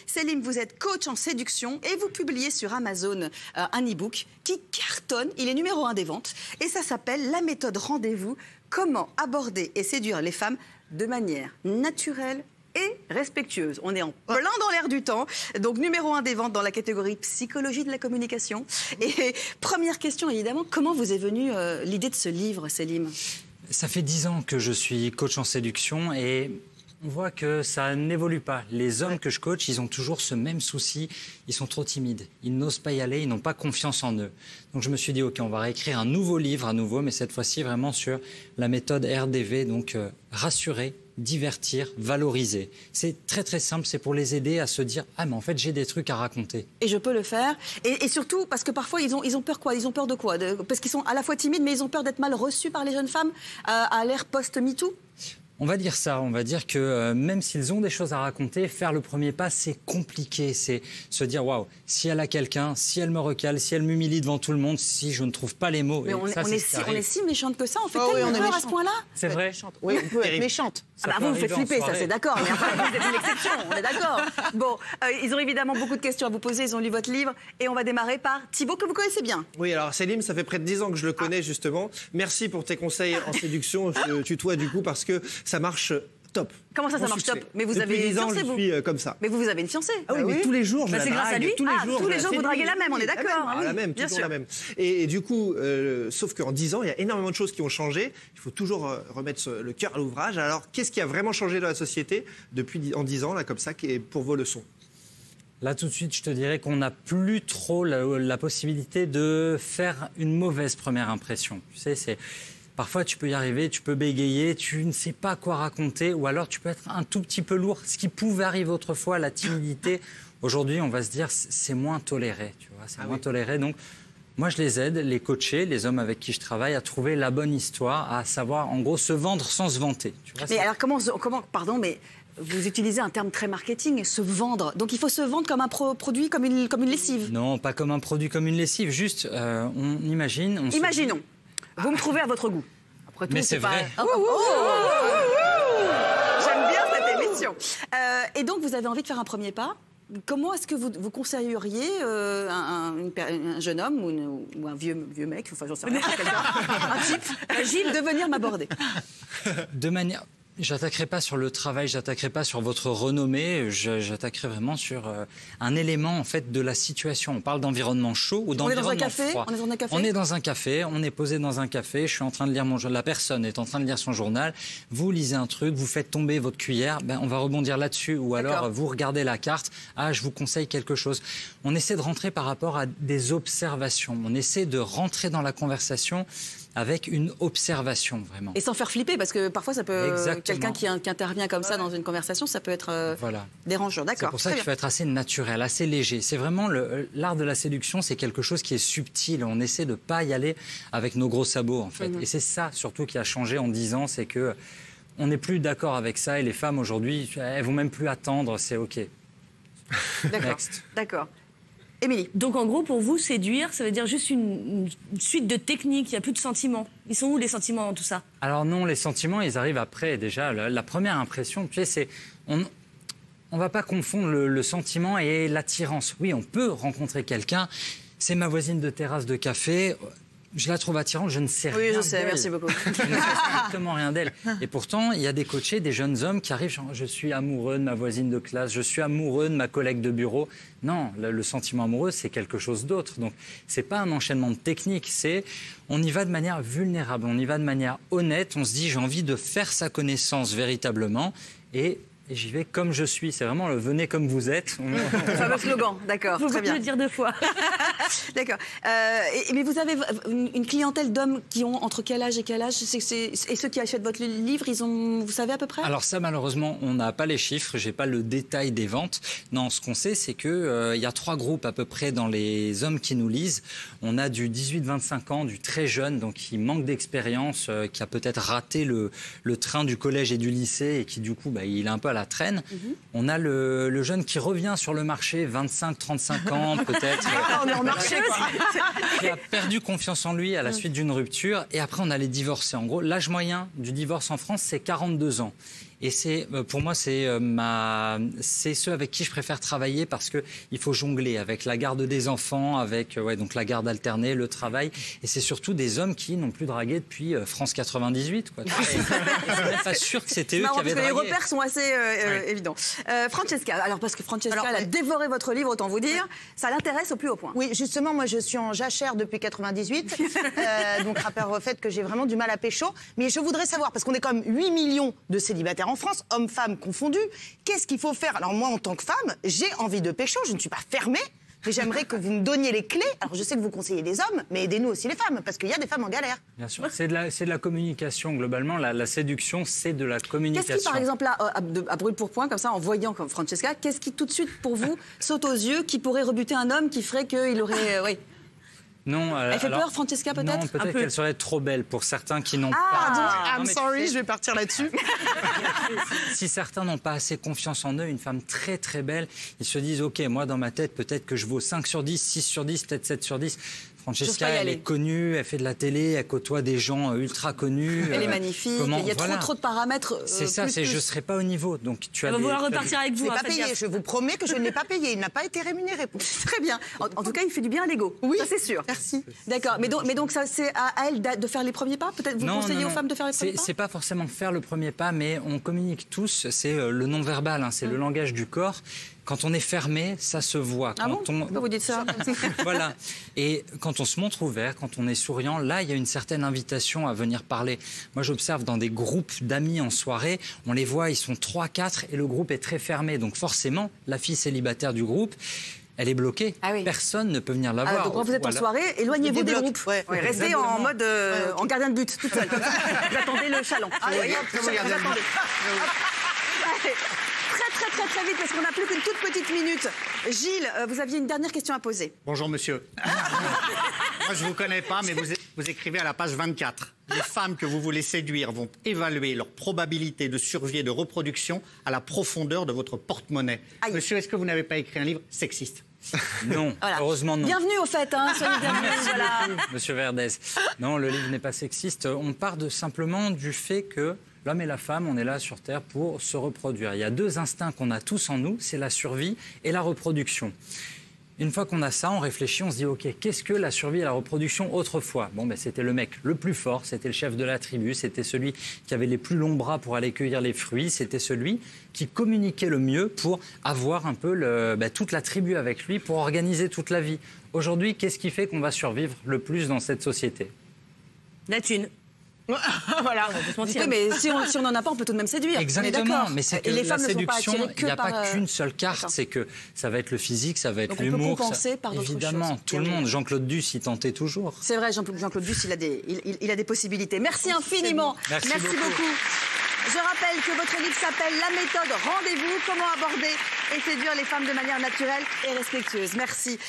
Célim, vous êtes coach en séduction et vous publiez sur Amazon un e-book qui cartonne. Il est numéro 1 des ventes et ça s'appelle La méthode rendez-vous. Comment aborder et séduire les femmes de manière naturelle et respectueuse. On est en plein dans l'air du temps. Donc, numéro 1 des ventes dans la catégorie psychologie de la communication. Et première question, évidemment, comment vous est venue l'idée de ce livre, Célim? Ça fait 10 ans que je suis coach en séduction et on voit que ça n'évolue pas. Les hommes que je coach, ils ont toujours ce même souci. Ils sont trop timides. Ils n'osent pas y aller. Ils n'ont pas confiance en eux. Donc je me suis dit, OK, on va réécrire un nouveau livre à nouveau, mais cette fois-ci vraiment sur la méthode RDV. Donc rassurer, divertir, valoriser. C'est très très simple. C'est pour les aider à se dire, ah mais en fait j'ai des trucs à raconter. Et je peux le faire. Et surtout parce que parfois ils ont peur quoi? Ils ont peur de quoi? Parce qu'ils sont à la fois timides, mais ils ont peur d'être mal reçus par les jeunes femmes à l'ère post-MeToo. On va dire ça, on va dire que même s'ils ont des choses à raconter, faire le premier pas, c'est compliqué. C'est se dire, waouh, si elle a quelqu'un, si elle me recale, si elle m'humilie devant tout le monde, si je ne trouve pas les mots. Mais on est si méchante que ça, on fait tellement peur à ce point-là. C'est vrai. Oui, on peut être méchante. Ah bah vous me faites flipper, ça c'est d'accord, mais après vous êtes une exception, on est d'accord. Bon, ils ont évidemment beaucoup de questions à vous poser, ils ont lu votre livre, et on va démarrer par Thibaut, que vous connaissez bien. Oui, alors Célim, ça fait près de 10 ans que je le connais justement. Merci pour tes conseils en séduction, je tutoie du coup parce que ça marche top. Comment ça marche top? Mais vous avez une fiancée, vous? Je suis comme ça. Mais vous avez une fiancée? Ah oui, mais tous les jours, je la c'est grâce à lui? tous les jours, vous draguez la même, on est d'accord. La même, bien toujours sûr. la même. Et du coup, sauf qu'en 10 ans, il y a énormément de choses qui ont changé. Il faut toujours remettre le cœur à l'ouvrage. Alors, qu'est-ce qui a vraiment changé dans la société en 10 ans, là, comme ça, pour vos leçons? Là, tout de suite, je te dirais qu'on n'a plus trop la possibilité de faire une mauvaise première impression. Tu sais, parfois, tu peux y arriver, tu peux bégayer, tu ne sais pas quoi raconter, ou alors tu peux être un tout petit peu lourd. Ce qui pouvait arriver autrefois, la timidité, aujourd'hui, on va se dire, c'est moins toléré. Tu vois, c'est moins toléré. Donc, moi, je les aide, les coachés, les hommes avec qui je travaille, à trouver la bonne histoire, à savoir, en gros, se vendre sans se vanter. Tu vois, mais alors, comment, pardon, mais vous utilisez un terme très marketing, se vendre. Donc, il faut se vendre comme un produit, comme une lessive. Non, pas comme un produit, comme une lessive. Juste, on imagine... Imaginons. Vous me trouvez à votre goût. Après tout, mais c'est vrai. J'aime bien cette émission. Et donc, vous avez envie de faire un premier pas. Comment est-ce que vous conseilleriez un jeune homme ou un vieux mec, enfin j'en sais rien, un type, Gilles, de venir m'aborder? De manière... J'attaquerai pas sur le travail, j'attaquerai pas sur votre renommée, j'attaquerai vraiment sur un élément en fait de la situation. On parle d'environnement chaud ou d'environnement froid. On est dans un café. On est dans un café, on est posé dans un café, je suis en train de lire mon journal, la personne est en train de lire son journal, vous lisez un truc, vous faites tomber votre cuillère, ben on va rebondir là-dessus ou alors vous regardez la carte, ah je vous conseille quelque chose. On essaie de rentrer par rapport à des observations, on essaie de rentrer dans la conversation avec une observation, vraiment. Et sans faire flipper, parce que parfois, ça peut... Exactement. Quelqu'un qui intervient comme ça dans une conversation, ça peut être dérangeant. D'accord. C'est pour ça qu'il faut être assez naturel, assez léger. C'est vraiment l'art de la séduction, c'est quelque chose qui est subtil. On essaie de ne pas y aller avec nos gros sabots, en fait. Et c'est ça, surtout, qui a changé en 10 ans, c'est que on n'est plus d'accord avec ça. Et les femmes, aujourd'hui, elles vont même plus attendre, c'est OK. D'accord. D'accord. Émilie. Donc en gros, pour vous, séduire, ça veut dire juste une suite de techniques, il n'y a plus de sentiments. Ils sont où les sentiments dans tout ça? Alors non, les sentiments, ils arrivent après. Déjà, la première impression, tu sais, c'est... On ne va pas confondre le sentiment et l'attirance. Oui, on peut rencontrer quelqu'un, c'est ma voisine de terrasse de café... Je la trouve attirante, je ne sais rien d'elle. Oui, je sais, merci beaucoup. Je ne sais strictement rien d'elle. Et pourtant, il y a des coachés, des jeunes hommes qui arrivent, genre, je suis amoureux de ma voisine de classe, je suis amoureux de ma collègue de bureau. Non, le sentiment amoureux, c'est quelque chose d'autre. Donc, c'est pas un enchaînement de techniques, on y va de manière vulnérable, on y va de manière honnête, on se dit, j'ai envie de faire sa connaissance véritablement et j'y vais comme je suis. C'est vraiment le venez comme vous êtes. Le fameux slogan, d'accord. Faut pas le dire deux fois. D'accord. Mais vous avez une clientèle d'hommes qui ont entre quel âge et quel âge? Et ceux qui achètent votre livre, vous savez à peu près? Alors ça, malheureusement, on n'a pas les chiffres. J'ai pas le détail des ventes. Non, ce qu'on sait, c'est que il y a 3 groupes à peu près dans les hommes qui nous lisent. On a du 18-25 ans, du très jeune, donc qui manque d'expérience, qui a peut-être raté le train du collège et du lycée et qui du coup, il est un peu à la traîne. On a le jeune qui revient sur le marché, 25-35 ans peut-être. On est en marché, quoi. Qui a perdu confiance en lui à la suite d'une rupture. Et après, on a les divorcés. En gros, l'âge moyen du divorce en France, c'est 42 ans. Et c'est, pour moi, c'est ceux avec qui je préfère travailler parce qu'il faut jongler avec la garde des enfants, avec donc la garde alternée, le travail. Et c'est surtout des hommes qui n'ont plus dragué depuis France 98. Quoi. Et je suis même pas sûr que c'était eux qui avaient dragué. Les repères sont assez évidents. Francesca, alors parce que Francesca, elle a dévoré votre livre, autant vous dire, ça l'intéresse au plus haut point. Oui, justement, moi je suis en jachère depuis 98, donc rapport au fait que j'ai vraiment du mal à pécho. Mais je voudrais savoir, parce qu'on est quand même 8 millions de célibataires en France, hommes-femmes confondus, qu'est-ce qu'il faut faire? Alors moi, en tant que femme, j'ai envie de pécho, je ne suis pas fermée, mais j'aimerais que vous me donniez les clés. Alors je sais que vous conseillez les hommes, mais aidez-nous aussi les femmes, parce qu'il y a des femmes en galère. Bien sûr, c'est de la communication, globalement. La séduction, c'est de la communication. Qu'est-ce qui, par exemple, là, à brûle pour point, comme ça, en voyant comme Francesca, qu'est-ce qui, tout de suite, pour vous, saute aux yeux, qui pourrait rebuter un homme, qui ferait qu'il aurait... oui. Non, elle fait peur, Francesca, peut-être? Non, peut-être qu'elle serait trop belle pour certains qui n'ont pas... Pardon, I'm sorry, je vais partir là-dessus. Si certains n'ont pas assez confiance en eux, une femme très très belle, ils se disent, OK, moi dans ma tête, peut-être que je vaux 5 sur 10, 6 sur 10, peut-être 7 sur 10. Francesca, elle est connue, elle fait de la télé, elle côtoie des gens ultra connus. Elle est magnifique, il y a trop de paramètres. C'est ça, je ne serai pas au niveau. Donc, on va vouloir repartir avec vous. Pas payé, je vous promets que je ne l'ai pas payé, il n'a pas été rémunéré. Très bien. En tout cas, il fait du bien à l'ego. Oui, ça c'est sûr. Merci. D'accord, mais donc ça, c'est à elle de faire les premiers pas? Peut-être vous conseillez aux femmes de faire les premiers pas? C'est pas forcément faire le premier pas, mais on communique tous, c'est le non-verbal, hein, c'est le langage du corps. Quand on est fermé, ça se voit. Pourquoi vous dites ça? Voilà. Et quand on se montre ouvert, quand on est souriant, là, il y a une certaine invitation à venir parler. Moi, j'observe dans des groupes d'amis en soirée, on les voit, ils sont 3, 4 et le groupe est très fermé. Donc forcément, la fille célibataire du groupe, elle est bloquée. Ah oui. Personne ne peut venir la voir. Donc quand vous êtes en soirée, éloignez-vous des groupes. Restez en mode en gardien de but, toute seule. Vous attendez le chaland. Très vite, parce qu'on n'a plus qu'une toute petite minute. Gilles, vous aviez une dernière question à poser. Bonjour, monsieur. Moi, je ne vous connais pas, mais vous écrivez à la page 24. Les femmes que vous voulez séduire vont évaluer leur probabilité de survie et de reproduction à la profondeur de votre porte-monnaie. Monsieur, est-ce que vous n'avez pas écrit un livre sexiste? Non, voilà. Heureusement non. Bienvenue au fait, Monsieur Verdez. Non, le livre n'est pas sexiste. On part simplement du fait que l'homme et la femme, on est là sur Terre pour se reproduire. Il y a 2 instincts qu'on a tous en nous, c'est la survie et la reproduction. Une fois qu'on a ça, on réfléchit, on se dit, OK, qu'est-ce que la survie et la reproduction autrefois? Bon, c'était le mec le plus fort, c'était le chef de la tribu, c'était celui qui avait les plus longs bras pour aller cueillir les fruits, c'était celui qui communiquait le mieux pour avoir un peu toute la tribu avec lui, pour organiser toute la vie. Aujourd'hui, qu'est-ce qui fait qu'on va survivre le plus dans cette société? La thune. Voilà. Oui, mais si on n'en a pas, on peut tout de même séduire. Exactement, mais c'est que les la femmes séduction, il n'y a par... pas qu'une seule carte, c'est que ça va être le physique, ça va être l'humour. On peut compenser par d'autres choses. Évidemment, tout le monde. Jean-Claude Duss, il tentait toujours. C'est vrai, Jean-Claude Duss, il a des possibilités. Merci infiniment. Merci beaucoup. Je rappelle que votre livre s'appelle La méthode Rendez-vous, comment aborder et séduire les femmes de manière naturelle et respectueuse. Merci.